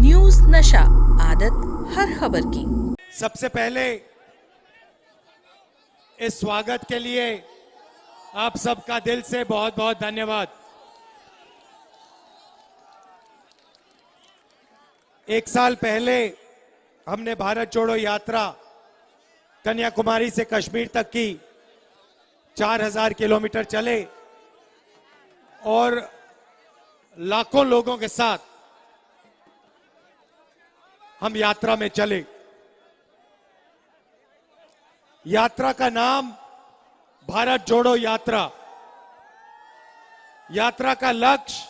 News नशा, आदत हर खबर की। सबसे पहले इस स्वागत के लिए आप सबका दिल से बहुत बहुत धन्यवाद। एक साल पहले हमने भारत जोड़ो यात्रा कन्याकुमारी से कश्मीर तक की। 4000 किलोमीटर चले और लाखों लोगों के साथ हम यात्रा में चले। यात्रा का नाम भारत जोड़ो यात्रा। यात्रा का लक्ष्य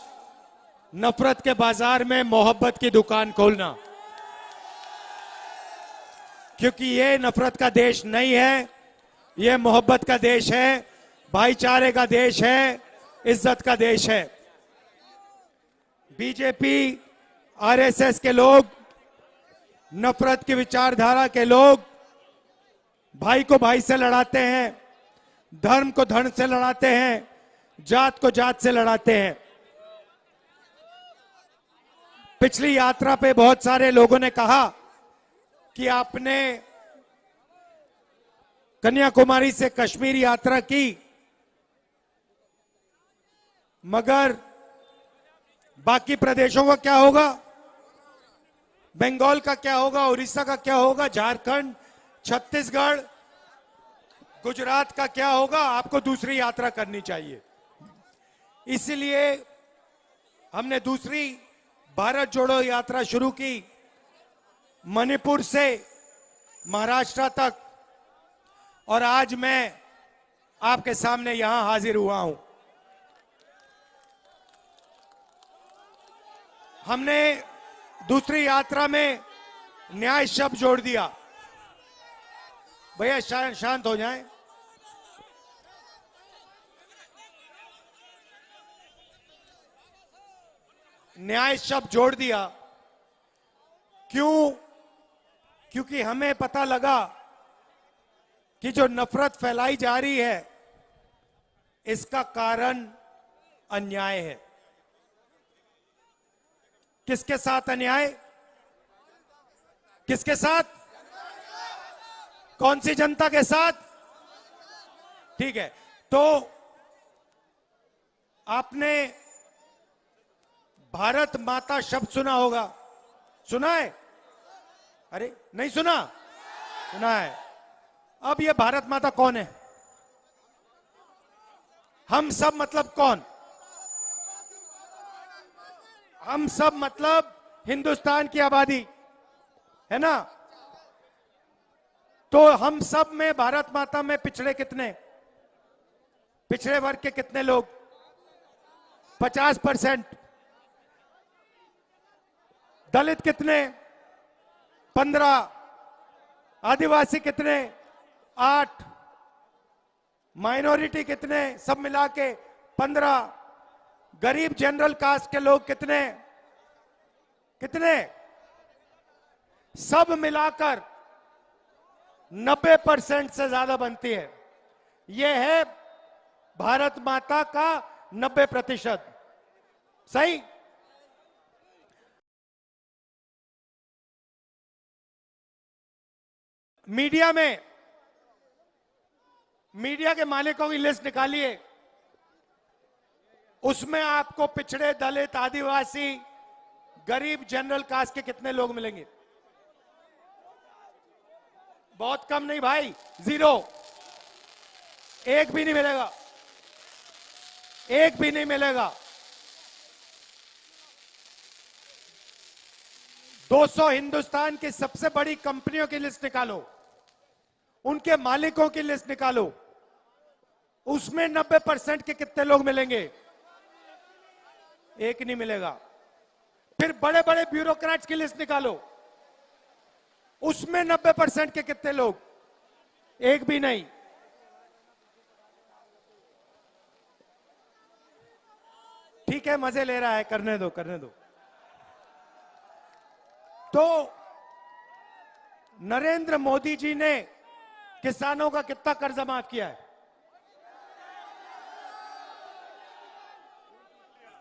नफरत के बाजार में मोहब्बत की दुकान खोलना, क्योंकि ये नफरत का देश नहीं है, ये मोहब्बत का देश है, भाईचारे का देश है, इज्जत का देश है। बीजेपी, आरएसएस के लोग, नफरत की विचारधारा के लोग भाई को भाई से लड़ाते हैं, धर्म को धर्म से लड़ाते हैं, जात को जात से लड़ाते हैं। पिछली यात्रा पे बहुत सारे लोगों ने कहा कि आपने कन्याकुमारी से कश्मीर यात्रा की, मगर बाकी प्रदेशों का क्या होगा? बंगाल का क्या होगा? उड़ीसा का क्या होगा? झारखंड, छत्तीसगढ़, गुजरात का क्या होगा? आपको दूसरी यात्रा करनी चाहिए। इसलिए हमने दूसरी भारत जोड़ो यात्रा शुरू की, मणिपुर से महाराष्ट्र तक, और आज मैं आपके सामने यहां हाजिर हुआ हूं। हमने दूसरी यात्रा में न्याय शब्द जोड़ दिया। भैया शांत हो जाएं। न्याय शब्द जोड़ दिया। क्यों? क्योंकि हमें पता लगा कि जो नफरत फैलाई जा रही है, इसका कारण अन्याय है। किसके साथ अन्याय? किसके साथ? कौन सी जनता के साथ? ठीक है, तो आपने भारत माता शब्द सुना होगा। सुना है? अरे नहीं सुना? सुना है। अब ये भारत माता कौन है? हम सब मतलब कौन? हम सब मतलब हिंदुस्तान की आबादी है ना। तो हम सब में भारत माता में पिछड़े कितने? पिछड़े वर्ग के कितने लोग? 50%। दलित कितने? 15। आदिवासी कितने? 8। माइनॉरिटी कितने? सब मिला के 15। गरीब जनरल कास्ट के लोग कितने? कितने? सब मिलाकर 90% से ज्यादा बनती है। यह है भारत माता का 90%। सही? मीडिया के मालिकों की लिस्ट निकालिए, उसमें आपको पिछड़े, दलित, आदिवासी, गरीब, जनरल कास्ट के कितने लोग मिलेंगे? बहुत कम नहीं भाई, 0। एक भी नहीं मिलेगा, एक भी नहीं मिलेगा। 200 हिंदुस्तान की सबसे बड़ी कंपनियों की लिस्ट निकालो, उनके मालिकों की लिस्ट निकालो, उसमें 90% के कितने लोग मिलेंगे? एक नहीं मिलेगा। फिर बड़े बड़े ब्यूरोक्रेट्स की लिस्ट निकालो, उसमें 90% के कितने लोग? एक भी नहीं। ठीक है, मजे ले रहा है, करने दो करने दो। तो नरेंद्र मोदी जी ने किसानों का कितना कर्जा माफ किया है?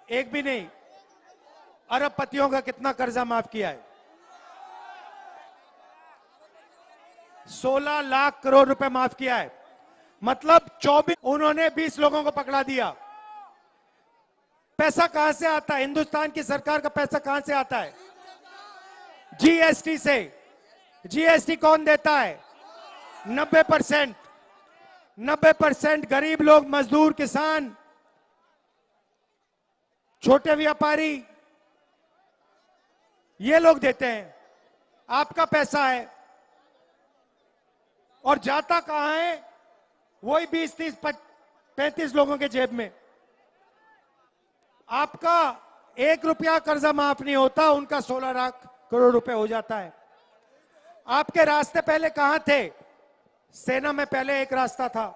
एक भी नहीं। अरबपतियों का कितना कर्जा माफ किया है? 16 लाख करोड़ रुपए माफ किया है। मतलब 24, उन्होंने 20 लोगों को पकड़ा दिया। पैसा कहां से आता है? हिंदुस्तान की सरकार का पैसा कहां से आता है? जीएसटी से। जीएसटी कौन देता है? 90%। 90% गरीब लोग, मजदूर, किसान, छोटे व्यापारी, ये लोग देते हैं। आपका पैसा है और जाता कहां है? वही 20, 30, 35 लोगों के जेब में। आपका 1 रुपया कर्जा माफ नहीं होता, उनका 16 लाख करोड़ रुपए हो जाता है। आपके रास्ते पहले कहां थे? सेना में पहले एक रास्ता था,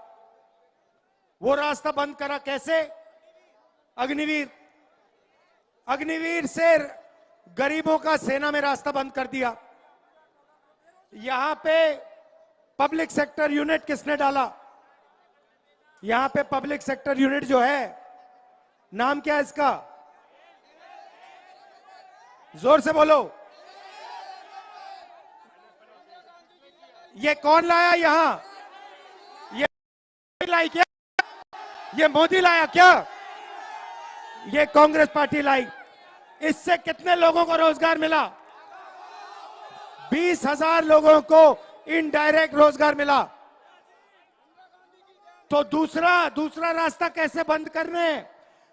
वो रास्ता बंद करा। कैसे? अग्निवीर। अग्निवीर से गरीबों का सेना में रास्ता बंद कर दिया। यहां पे पब्लिक सेक्टर यूनिट किसने डाला? यहां पे पब्लिक सेक्टर यूनिट जो है, नाम क्या है इसका? जोर से बोलो। ये कौन लाया यहां? ये लाई क्या? ये मोदी लाया क्या? ये कांग्रेस पार्टी लाई। इससे कितने लोगों को रोजगार मिला? 20,000 लोगों को इनडायरेक्ट रोजगार मिला। तो दूसरा रास्ता कैसे बंद करने हैं?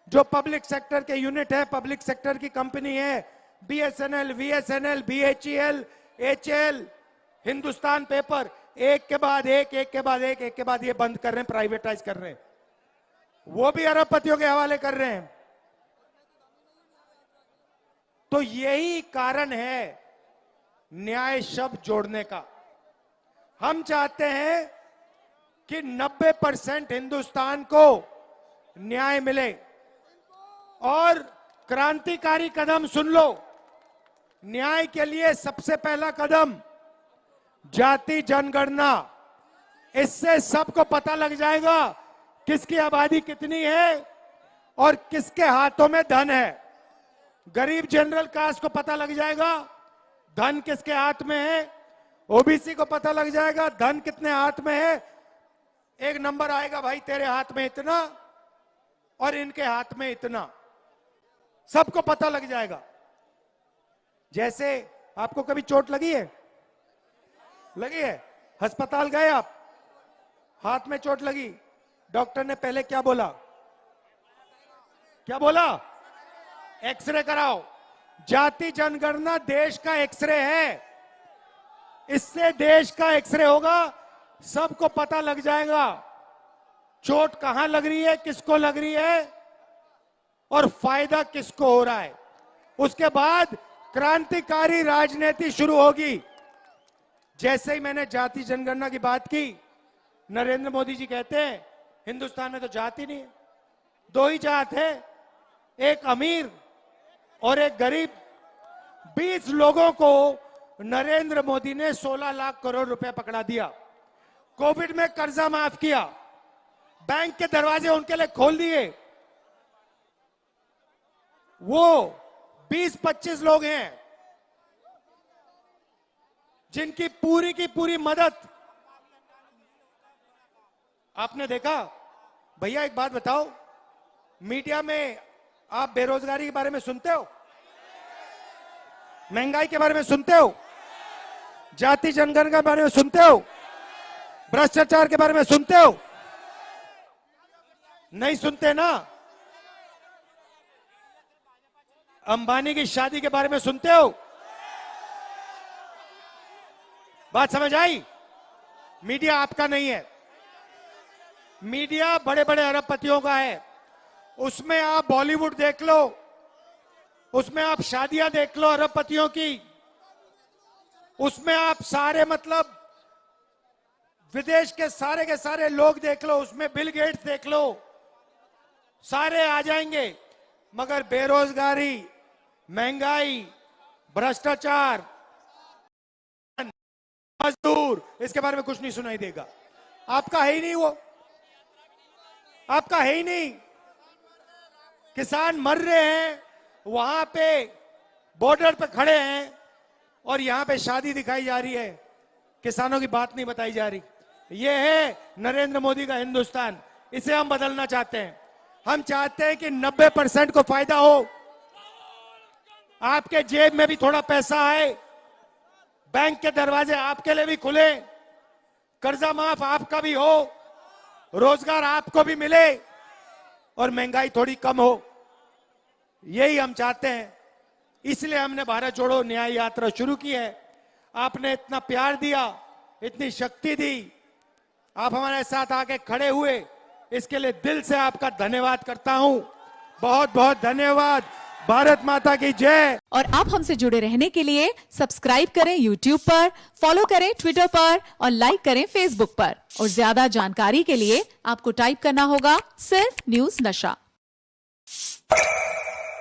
जो पब्लिक सेक्टर के यूनिट है, पब्लिक सेक्टर की कंपनी है, BSNL, VSNL, BHEL, HAL, Hindustan paper, एक के बाद एक, एक के बाद एक के बाद ये बंद कर रहे हैं, प्राइवेटाइज कर रहे हैं। वो भी अरबपतियों के हवाले कर रहे हैं। तो यही कारण है न्याय शब्द जोड़ने का। हम चाहते हैं कि 90% हिंदुस्तान को न्याय मिले। और क्रांतिकारी कदम सुन लो। न्याय के लिए सबसे पहला कदम जाति जनगणना। इससे सबको पता लग जाएगा किसकी आबादी कितनी है और किसके हाथों में धन है। गरीब जनरल कास्ट को पता लग जाएगा धन किसके हाथ में है। ओबीसी को पता लग जाएगा धन कितने हाथ में है। एक नंबर आएगा, भाई तेरे हाथ में इतना और इनके हाथ में इतना, सबको पता लग जाएगा। जैसे आपको कभी चोट लगी है? लगी है? अस्पताल गए आप, हाथ में चोट लगी, डॉक्टर ने पहले क्या बोला? क्या बोला? एक्सरे कराओ। जाति जनगणना देश का एक्सरे है। इससे देश का एक्सरे होगा, सबको पता लग जाएगा चोट कहां लग रही है, किसको लग रही है और फायदा किसको हो रहा है। उसके बाद क्रांतिकारी राजनीति शुरू होगी। जैसे ही मैंने जाति जनगणना की बात की, नरेंद्र मोदी जी कहते हैं हिंदुस्तान में तो जाति नहीं है, 2 ही जात है, एक अमीर और एक गरीब। 20 लोगों को नरेंद्र मोदी ने 16 लाख करोड़ रुपए पकड़ा दिया। कोविड में कर्जा माफ किया, बैंक के दरवाजे उनके लिए खोल दिए। वो 20-25 लोग हैं जिनकी पूरी की पूरी मदद आपने देखा। भैया एक बात बताओ, मीडिया में आप बेरोजगारी के बारे में सुनते हो? महंगाई के बारे में सुनते हो? जाति जनगणना के बारे में सुनते हो? भ्रष्टाचार के बारे में सुनते हो? नहीं सुनते ना। अंबानी की शादी के बारे में सुनते हो? बात समझ आई? मीडिया आपका नहीं है, मीडिया बड़े बड़े अरबपतियों का है। उसमें आप बॉलीवुड देख लो, उसमें आप शादियां देख लो अरबपतियों की, उसमें आप सारे मतलब विदेश के सारे लोग देख लो, उसमें बिल गेट्स देख लो, सारे आ जाएंगे। मगर बेरोजगारी, महंगाई, भ्रष्टाचार, मजदूर, इसके बारे में कुछ नहीं सुनाई देगा। आपका है ही नहीं, वो आपका है ही नहीं। किसान मर रहे हैं, वहां पे बॉर्डर पे खड़े हैं और यहां पे शादी दिखाई जा रही है, किसानों की बात नहीं बताई जा रही। ये है नरेंद्र मोदी का हिंदुस्तान, इसे हम बदलना चाहते हैं। हम चाहते हैं कि 90% को फायदा हो, आपके जेब में भी थोड़ा पैसा आए, बैंक के दरवाजे आपके लिए भी खुले, कर्जा माफ आपका भी हो, रोजगार आपको भी मिले और महंगाई थोड़ी कम हो। यही हम चाहते हैं, इसलिए हमने भारत जोड़ो न्याय यात्रा शुरू की है। आपने इतना प्यार दिया, इतनी शक्ति दी, आप हमारे साथ आके खड़े हुए, इसके लिए दिल से आपका धन्यवाद करता हूं। बहुत बहुत धन्यवाद। भारत माता की जय। और आप हमसे जुड़े रहने के लिए सब्सक्राइब करें YouTube पर, फॉलो करें Twitter पर और लाइक करें Facebook पर। और ज्यादा जानकारी के लिए आपको टाइप करना होगा सिर्फ न्यूज़ नशा।